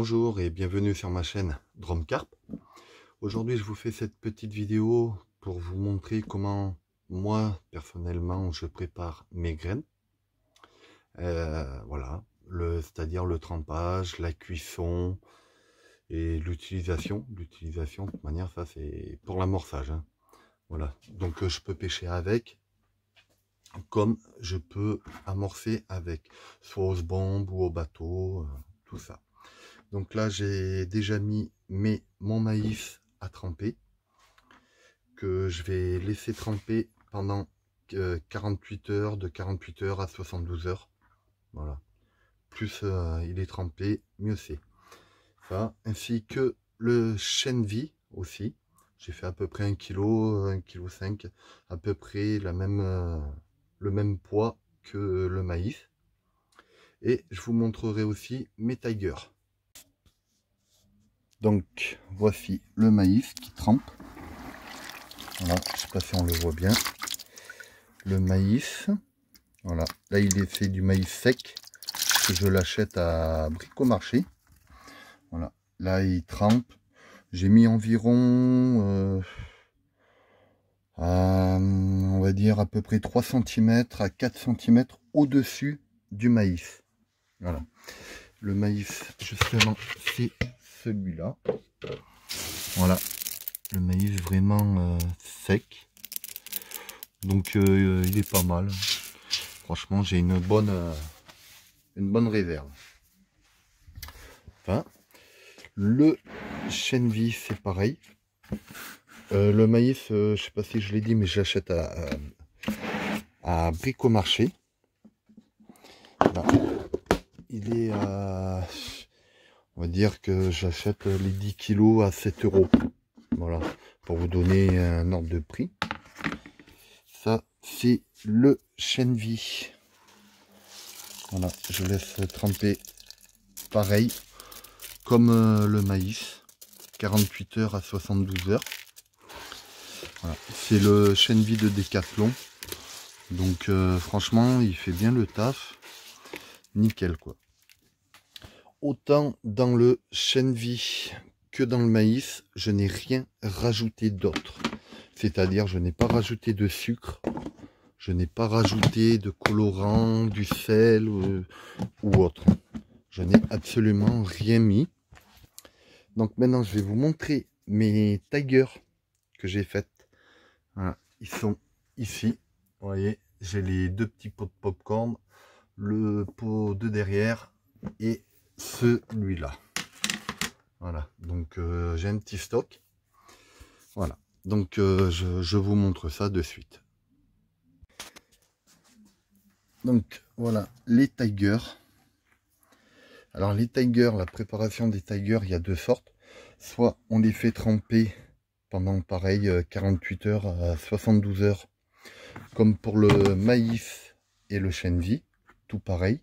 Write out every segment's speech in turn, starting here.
Bonjour et bienvenue sur ma chaîne Dromcarp. Aujourd'hui je vous fais cette petite vidéo pour vous montrer comment moi personnellement je prépare mes graines. Voilà, c'est-à-dire le trempage, la cuisson et l'utilisation. L'utilisation de toute manière ça c'est pour l'amorçage, hein. Voilà, donc je peux pêcher avec comme je peux amorcer avec, soit aux bombes ou au bateau, tout ça. Donc là, j'ai déjà mis mon maïs à tremper, que je vais laisser tremper pendant 48 heures, de 48 heures à 72 heures. Voilà. Plus il est trempé, mieux c'est. Ça, ainsi que le chène vie aussi. J'ai fait à peu près 1 kg, 1,5 kg, à peu près le même poids que le maïs. Et je vous montrerai aussi mes tigers. Donc voici le maïs qui trempe. Voilà, je ne sais pas si on le voit bien. Le maïs, voilà. Là il est fait du maïs sec, que je l'achète à Bricomarché. Voilà, là il trempe. J'ai mis environ, on va dire à peu près 3 cm à 4 cm au-dessus du maïs. Voilà. Le maïs, justement, c'est celui-là. Voilà. Le maïs vraiment sec. Donc il est pas mal. Franchement, j'ai une bonne réserve. Enfin, le chène vie, c'est pareil. Le maïs, je sais pas si je l'ai dit, mais j'achète à Bricomarché. Voilà. Il est à, on va dire que j'achète les 10 kilos à 7 €. Voilà, pour vous donner un ordre de prix. Ça, c'est le chène vie. Voilà, je laisse tremper pareil comme le maïs, 48 heures à 72 heures. Voilà, c'est le chène vie de Décathlon. Donc franchement, il fait bien le taf. Nickel quoi. Autant dans le chène vie que dans le maïs, je n'ai rien rajouté d'autre. C'est-à-dire, je n'ai pas rajouté de sucre, je n'ai pas rajouté de colorant, du sel ou autre. Je n'ai absolument rien mis. Donc maintenant, je vais vous montrer mes tigers que j'ai faites. Voilà, ils sont ici. Vous voyez, j'ai les deux petits pots de popcorn, le pot de derrière et celui-là. Voilà, donc j'ai un petit stock. Voilà, donc je vous montre ça de suite. Donc voilà les tigers. Alors les tigers, la préparation des tigers, il y a deux sortes. Soit on les fait tremper pendant pareil 48 heures à 72 heures, comme pour le maïs et le chène vie, tout pareil.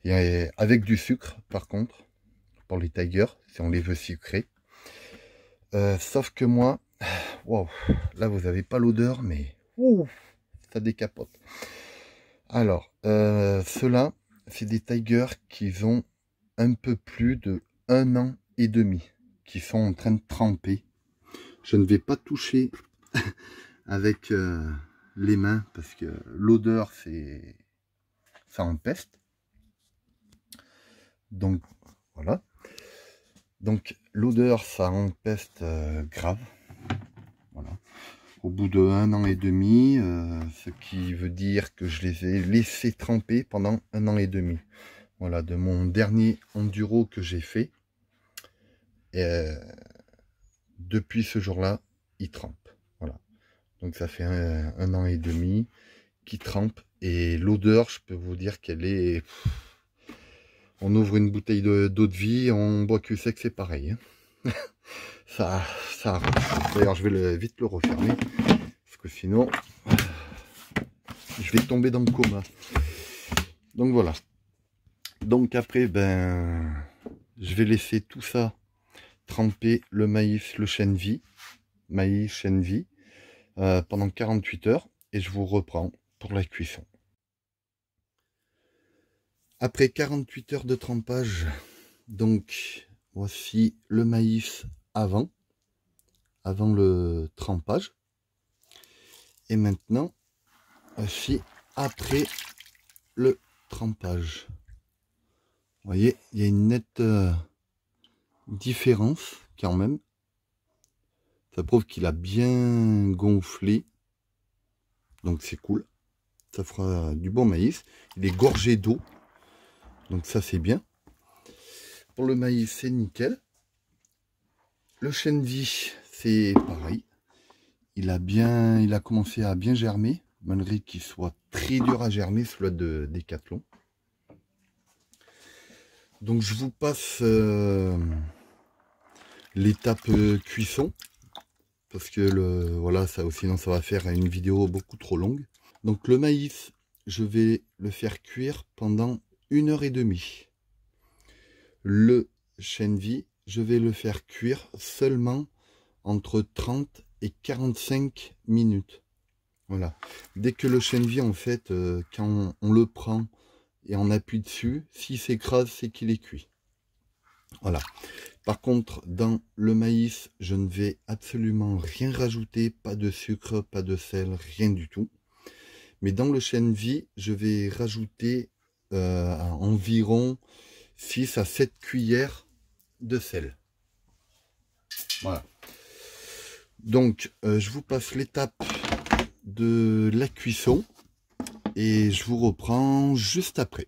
Et avec du sucre par contre, pour les tigers, si on les veut sucrés. Sauf que moi, wow, là vous n'avez pas l'odeur, mais ça décapote. Alors, ceux-là, c'est des tigers qui ont un peu plus de 1 an et demi, qui sont en train de tremper. Je ne vais pas toucher avec les mains, parce que l'odeur, ça empeste. Donc, voilà. Donc, l'odeur, ça empeste grave. Voilà. Au bout de 1 an et demi, ce qui veut dire que je les ai laissés tremper pendant 1 an et demi. Voilà, de mon dernier enduro que j'ai fait. Et, depuis ce jour-là, ils trempent. Voilà. Donc ça fait 1 an et demi qu'ils trempent. Et l'odeur, je peux vous dire qu'elle est... On ouvre une bouteille d'eau de vie, on boit cul sec, c'est pareil. Hein. ça D'ailleurs, je vais vite le refermer. Parce que sinon, je vais tomber dans le coma. Donc voilà. Donc après, ben, je vais laisser tout ça tremper, le maïs, le chène vie, maïs, chène vie, pendant 48 heures. Et je vous reprends pour la cuisson. Après 48 heures de trempage, donc voici le maïs avant le trempage. Et maintenant, voici après le trempage. Vous voyez, il y a une nette différence quand même. Ça prouve qu'il a bien gonflé. Donc c'est cool. Ça fera du bon maïs. Il est gorgé d'eau. Donc ça c'est bien. Pour le maïs, c'est nickel. Le chène vie, c'est pareil. Il a commencé à bien germer, malgré qu'il soit très dur à germer, celui de Décathlon. Donc je vous passe l'étape cuisson, parce que voilà, sinon ça va faire une vidéo beaucoup trop longue. Donc le maïs, je vais le faire cuire pendant 1h30. Le chène vie, je vais le faire cuire seulement entre 30 et 45 minutes. Voilà. Dès que le chène vie, en fait, quand on le prend et on appuie dessus, s'il s'écrase, c'est qu'il est cuit. Voilà. Par contre, dans le maïs, je ne vais absolument rien rajouter, pas de sucre, pas de sel, rien du tout. Mais dans le chène vie, je vais rajouter environ 6 à 7 cuillères de sel. Voilà. Donc, je vous passe l'étape de la cuisson et je vous reprends juste après.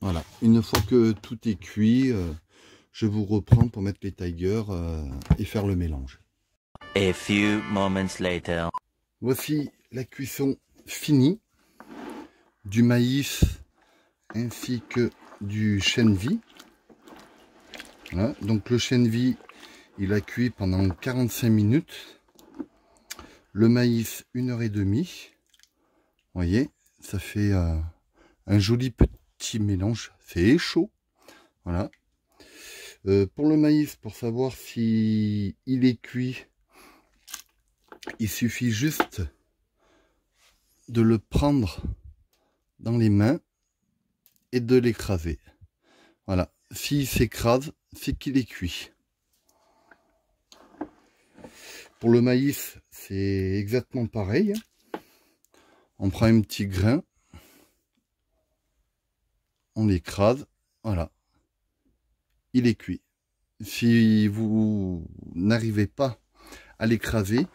Voilà. Une fois que tout est cuit, je vous reprends pour mettre les tigers et faire le mélange. A few moments later. Voici la cuisson finie du maïs ainsi que du chène vie. Voilà. Donc le chène vie, il a cuit pendant 45 minutes. Le maïs, 1h30. Vous voyez, ça fait un joli petit mélange. C'est chaud. Voilà. Pour le maïs, pour savoir si il est cuit, il suffit juste de le prendre dans les mains et de l'écraser. Voilà. S'il s'écrase, c'est qu'il est cuit. Pour le maïs, c'est exactement pareil. On prend un petit grain, on l'écrase, voilà. Il est cuit. Si vous n'arrivez pas à l'écraser,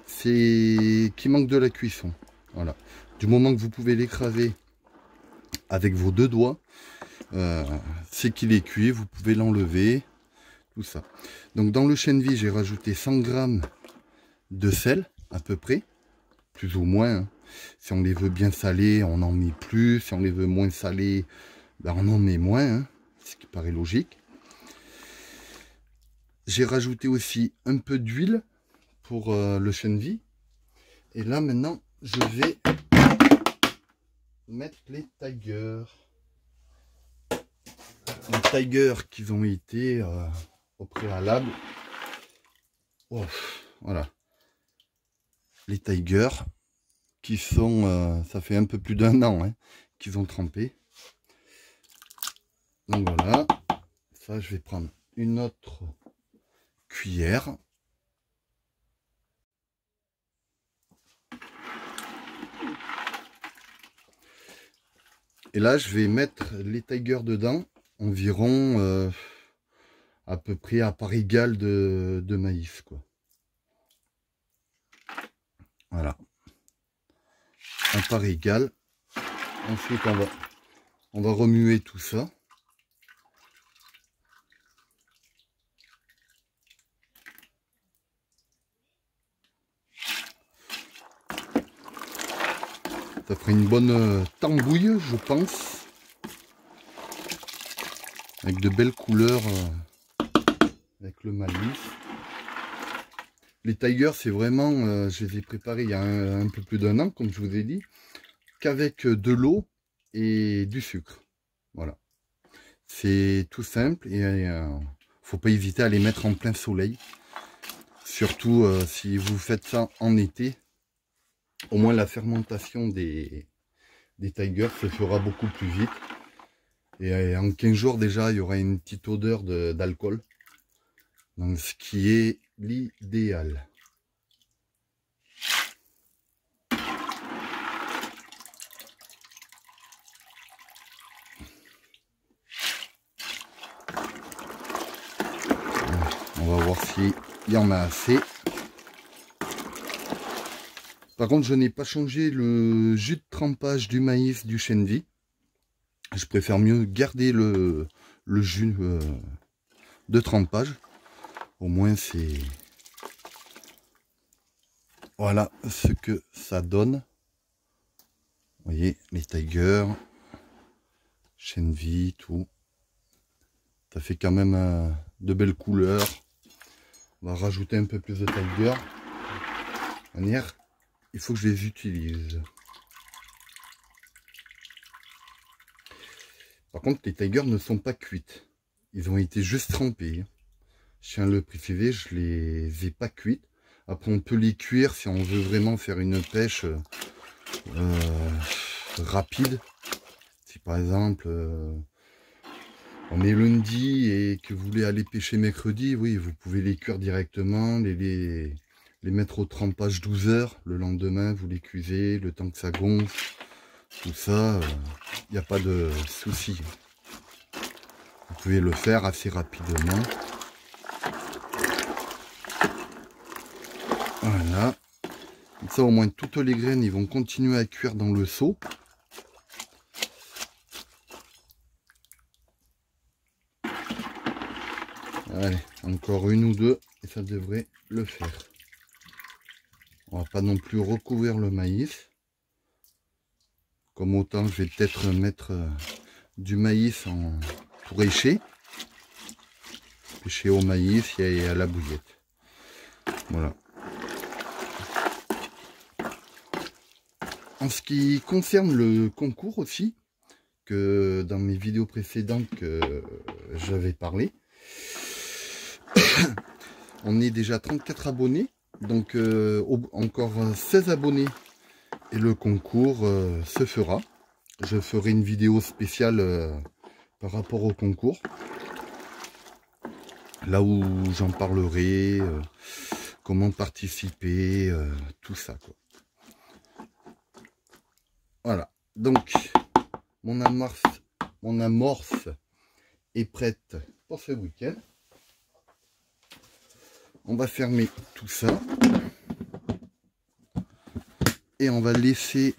c'est qu'il manque de la cuisson. Voilà. Du moment que vous pouvez l'écraser avec vos deux doigts, c'est qu'il est cuit, vous pouvez l'enlever, tout ça. Donc dans le chène vie, j'ai rajouté 100 g de sel, à peu près, plus ou moins. Hein. Si on les veut bien salés, on en met plus. Si on les veut moins salés, ben on en met moins, hein, ce qui paraît logique. J'ai rajouté aussi un peu d'huile pour le chène vie. Et là maintenant, je vais mettre les tigers. Les tigers qui ont été au préalable. Oh, voilà. Les tigers qui sont, ça fait un peu plus d'1 an hein, qu'ils ont trempé. Donc voilà. Ça, je vais prendre une autre cuillère. Et là, je vais mettre les tigers dedans, environ à peu près à part égale de maïs, quoi. Voilà. À part égale. Ensuite, on va remuer tout ça. Ça ferait une bonne tambouille, je pense. Avec de belles couleurs. Avec le maïs. Les tigers, c'est vraiment, je les ai préparés il y a un peu plus d'1 an, comme je vous ai dit, qu'avec de l'eau et du sucre. Voilà. C'est tout simple et faut pas hésiter à les mettre en plein soleil. Surtout si vous faites ça en été. Au moins la fermentation des tigers se fera beaucoup plus vite. Et en 15 jours déjà, il y aura une petite odeur d'alcool. Donc ce qui est l'idéal. On va voir s'il y en a assez. Par contre, je n'ai pas changé le jus de trempage du maïs du chêne vie. Je préfère mieux garder le jus de trempage. Au moins, c'est... Voilà ce que ça donne. Vous voyez, les tigers, chêne vie, tout. Ça fait quand même de belles couleurs. On va rajouter un peu plus de tiger. Manière, il faut que je les utilise. Par contre, les tigers ne sont pas cuites. Ils ont été juste trempés. Je tiens à le préciser, je les ai pas cuites. Après, on peut les cuire si on veut vraiment faire une pêche rapide. Si par exemple, on est lundi et que vous voulez aller pêcher mercredi, oui, vous pouvez les cuire directement, les mettre au trempage 12 heures. Le lendemain, vous les cuisez, le temps que ça gonfle. Tout ça, il n'y a pas de souci. Vous pouvez le faire assez rapidement. Voilà. Comme ça, au moins, toutes les graines, ils vont continuer à cuire dans le seau. Allez, encore une ou deux, et ça devrait le faire. On va pas non plus recouvrir le maïs. Comme autant, je vais peut-être mettre du maïs en pour écher. Pêcher au maïs et à la bouillette. Voilà. En ce qui concerne le concours aussi, que dans mes vidéos précédentes que j'avais parlé, on est déjà 34 abonnés, donc encore 16 abonnés et le concours se fera. Je ferai une vidéo spéciale par rapport au concours, là où j'en parlerai, comment participer, tout ça, quoi. Voilà, donc mon amorce est prête pour ce week-end. On va fermer tout ça et on va laisser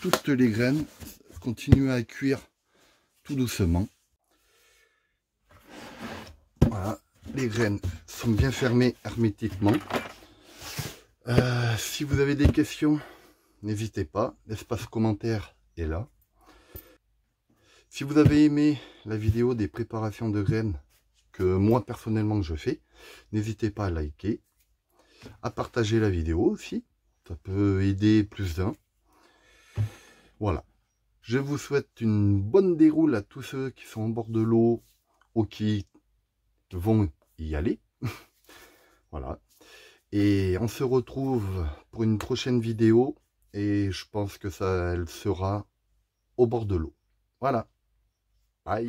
toutes les graines continuer à cuire tout doucement. Voilà, les graines sont bien fermées hermétiquement. Si vous avez des questions, n'hésitez pas, l'espace commentaire est là. Si vous avez aimé la vidéo des préparations de graines que moi personnellement je fais, n'hésitez pas à liker, à partager la vidéo aussi, ça peut aider plus d'un. Voilà, je vous souhaite une bonne déroule à tous ceux qui sont en bord de l'eau ou qui vont y aller. Voilà, et on se retrouve pour une prochaine vidéo et je pense que ça elle sera au bord de l'eau. Voilà, bye.